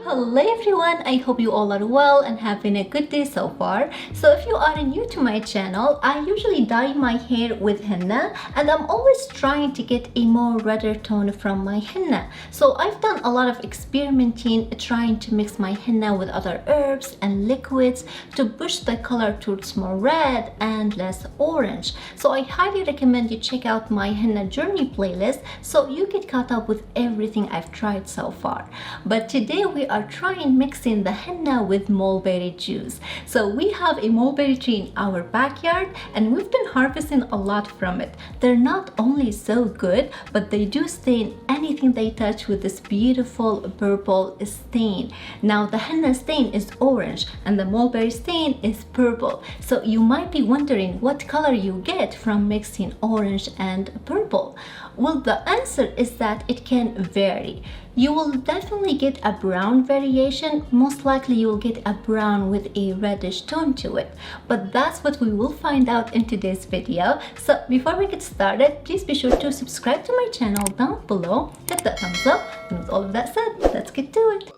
Hello everyone, I hope you all are well and having a good day so far. So if you are new to my channel, I usually dye my hair with henna and I'm always trying to get a more redder tone from my henna. So I've done a lot of experimenting, trying to mix my henna with other herbs and liquids to push the color towards more red and less orange. So I highly recommend you check out my henna journey playlist so you get caught up with everything I've tried so far. But today we are trying mixing the henna with mulberry juice. So we have a mulberry tree in our backyard and we've been harvesting a lot from it. They're not only so good, but they do stain anything they touch with this beautiful purple stain. Now the henna stain is orange and the mulberry stain is purple. So you might be wondering what color you get from mixing orange and purple. Well, the answer is that it can vary. You will definitely get a brown variation. Most likely you will get a brown with a reddish tone to it. But that's what we will find out in today's video. So before we get started, please be sure to subscribe to my channel down below. Hit that thumbs up. And with all of that said, let's get to it.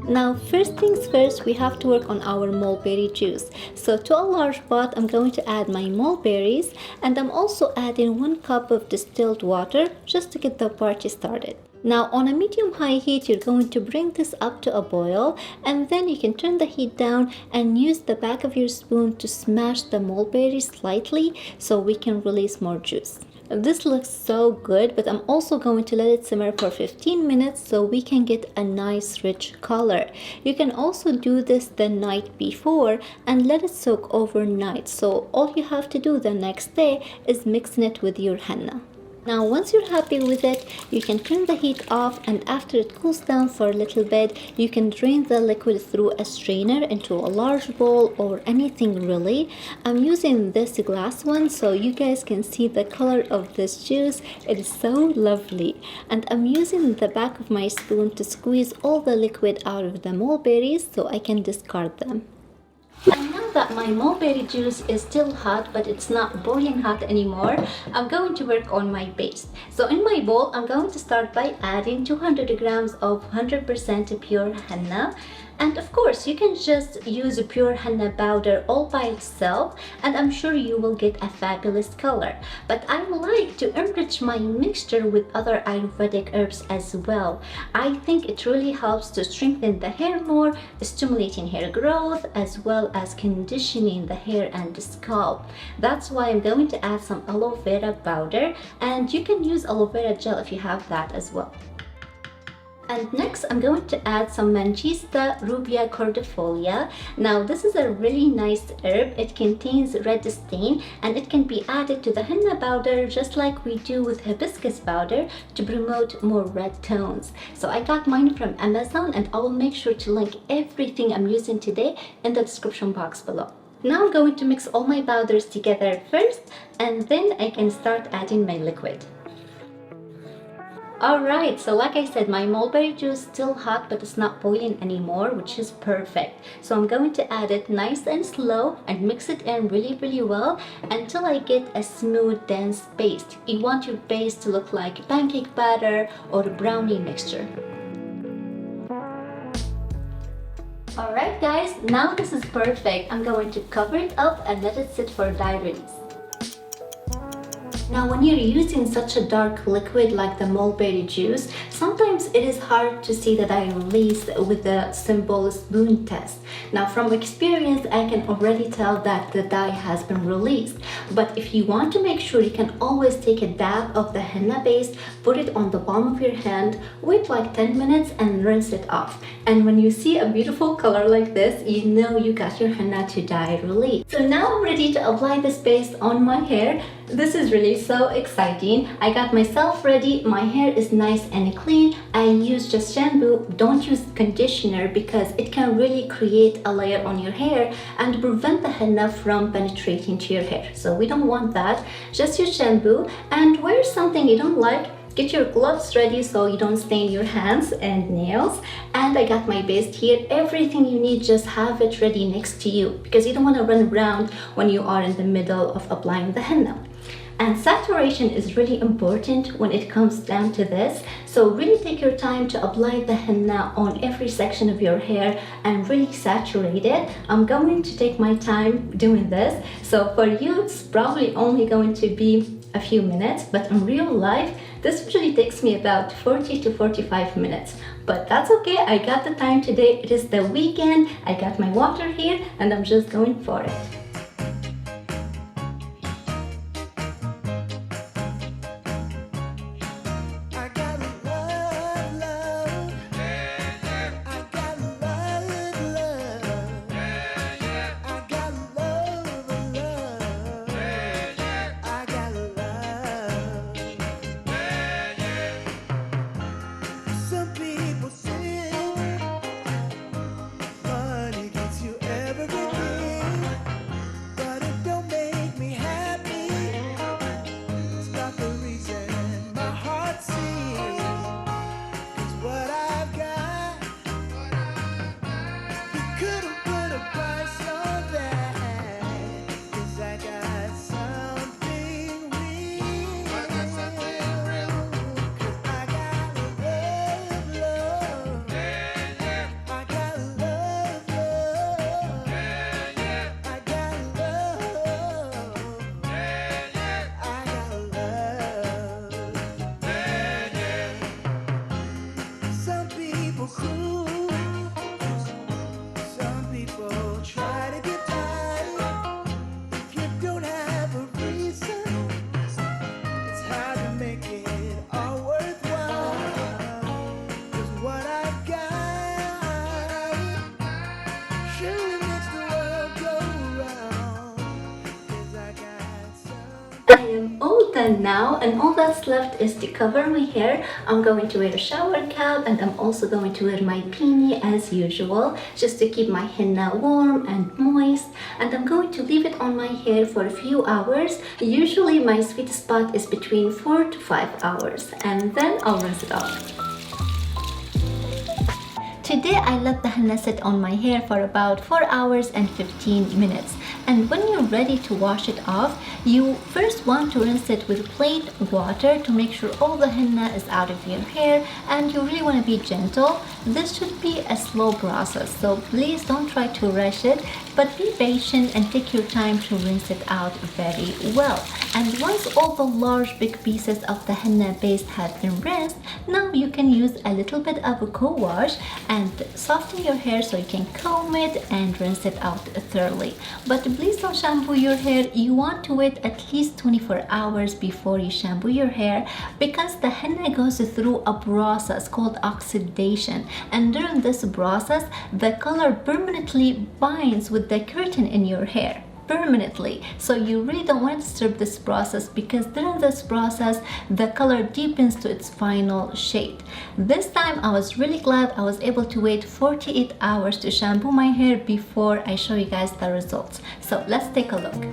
Now, first things first, we have to work on our mulberry juice. So to a large pot, I'm going to add my mulberries and I'm also adding 1 cup of distilled water just to get the party started. Now on a medium-high heat, you're going to bring this up to a boil and then you can turn the heat down and use the back of your spoon to smash the mulberries slightly so we can release more juice. This looks so good, but I'm also going to let it simmer for 15 minutes so we can get a nice rich color. You can also do this the night before and let it soak overnight. So all you have to do the next day is mixing it with your henna. Now once you're happy with it, you can turn the heat off and after it cools down for a little bit, you can drain the liquid through a strainer into a large bowl or anything really. I'm using this glass one so you guys can see the color of this juice. It is so lovely. And I'm using the back of my spoon to squeeze all the liquid out of the mulberries so I can discard them. And now that my mulberry juice is still hot, but it's not boiling hot anymore, I'm going to work on my paste. So in my bowl, I'm going to start by adding 200 grams of 100% pure henna. And of course, you can just use a pure henna powder all by itself, and I'm sure you will get a fabulous color. But I like to enrich my mixture with other Ayurvedic herbs as well. I think it really helps to strengthen the hair more, stimulating hair growth, as well as conditioning the hair and the scalp. That's why I'm going to add some aloe vera powder, and you can use aloe vera gel if you have that as well. And next, I'm going to add some Manjistha rubia cordifolia. Now, this is a really nice herb. It contains red stain and it can be added to the henna powder just like we do with hibiscus powder to promote more red tones. So I got mine from Amazon and I will make sure to link everything I'm using today in the description box below. Now I'm going to mix all my powders together first and then I can start adding my liquid. Alright, so like I said, my mulberry juice is still hot but it's not boiling anymore, which is perfect. So I'm going to add it nice and slow and mix it in really well until I get a smooth dense paste. You want your paste to look like pancake batter or brownie mixture. Alright guys, now this is perfect. I'm going to cover it up and let it sit for dye release. Now when you're using such a dark liquid like the mulberry juice, sometimes it is hard to see the dye release with the simple spoon test. Now from experience, I can already tell that the dye has been released. But if you want to make sure, you can always take a dab of the henna paste, put it on the palm of your hand, wait like 10 minutes and rinse it off. And when you see a beautiful color like this, you know you got your henna to dye release. So now I'm ready to apply this paste on my hair. This is really so exciting. I got myself ready. My hair is nice and clean. I use just shampoo. Don't use conditioner because it can really create a layer on your hair and prevent the henna from penetrating to your hair. So we don't want that. Just use shampoo and wear something you don't like. Get your gloves ready so you don't stain your hands and nails. And I got my paste here. Everything you need, just have it ready next to you because you don't want to run around when you are in the middle of applying the henna. And saturation is really important when it comes down to this. So really take your time to apply the henna on every section of your hair and really saturate it. I'm going to take my time doing this. So for you, it's probably only going to be a few minutes, but in real life, this usually takes me about 40 to 45 minutes. But that's okay, I got the time today. It is the weekend, I got my water here, and I'm just going for it. I am all done now, and all that's left is to cover my hair. I'm going to wear a shower cap, and I'm also going to wear my beanie as usual, just to keep my henna warm and moist. And I'm going to leave it on my hair for a few hours. Usually my sweet spot is between 4 to 5 hours, and then I'll rinse it off. Today I let the henna sit on my hair for about 4 hours and 15 minutes. And when you're ready to wash it off, you first want to rinse it with plain water to make sure all the henna is out of your hair, and you really want to be gentle. This should be a slow process, so please don't try to rush it, but be patient and take your time to rinse it out very well. And once all the large big pieces of the henna paste have been rinsed, now you can use a little bit of a co-wash and soften your hair so you can comb it and rinse it out thoroughly. But please don't shampoo your hair. You want to wait at least 24 hours before you shampoo your hair, because the henna goes through a process called oxidation, and during this process the color permanently binds with the keratin in your hair permanently. So you really don't want to disturb this process, because during this process the color deepens to its final shade. This time I was really glad I was able to wait 48 hours to shampoo my hair before I show you guys the results. So let's take a look.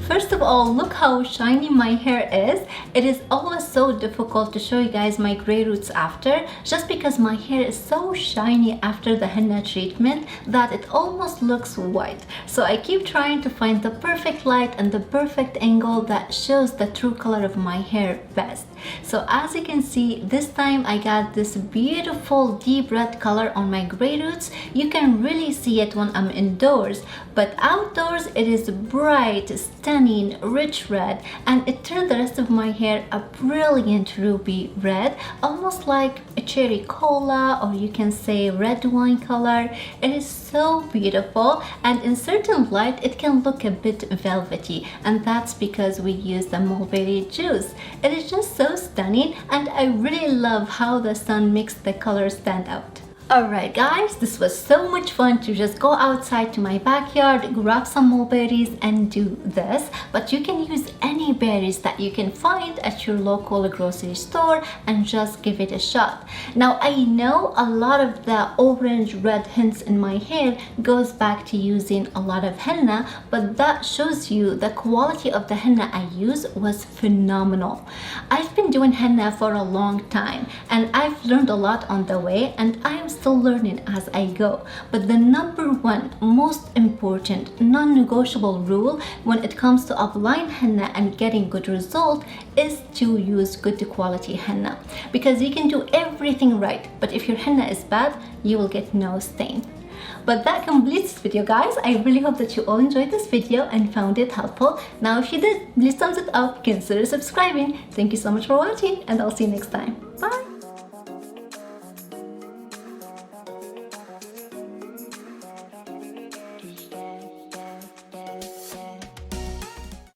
First of all, look how shiny my hair is. It is always so difficult to show you guys my gray roots after, just because my hair is so shiny after the henna treatment that it almost looks white. So I keep trying to find the perfect light and the perfect angle that shows the true color of my hair best. So as you can see, this time I got this beautiful deep red color on my gray roots. You can really see it when I'm indoors, but outdoors it is bright, stunning, rich red, and it turned the rest of my hair a brilliant ruby red, almost like a cherry cola, or you can say red wine color. It is so beautiful, and in certain light it can look a bit velvety, and that's because we use the mulberry juice. It is just so stunning, and I really love how the sun makes the colors stand out. Alright guys, this was so much fun to just go outside to my backyard, grab some mulberries and do this. But you can use any berries that you can find at your local grocery store and just give it a shot. Now I know a lot of the orange red hints in my hair goes back to using a lot of henna, but that shows you the quality of the henna I use was phenomenal. I've been doing henna for a long time and I've learned a lot on the way, and I am still learning as I go. But the number one most important non-negotiable rule when it comes to applying henna and getting good result is to use good quality henna, because you can do everything right, but if your henna is bad, you will get no stain. But that completes this video, guys. I really hope that you all enjoyed this video and found it helpful. Now if you did, please thumbs it up, consider subscribing. Thank you so much for watching, and I'll see you next time. Bye!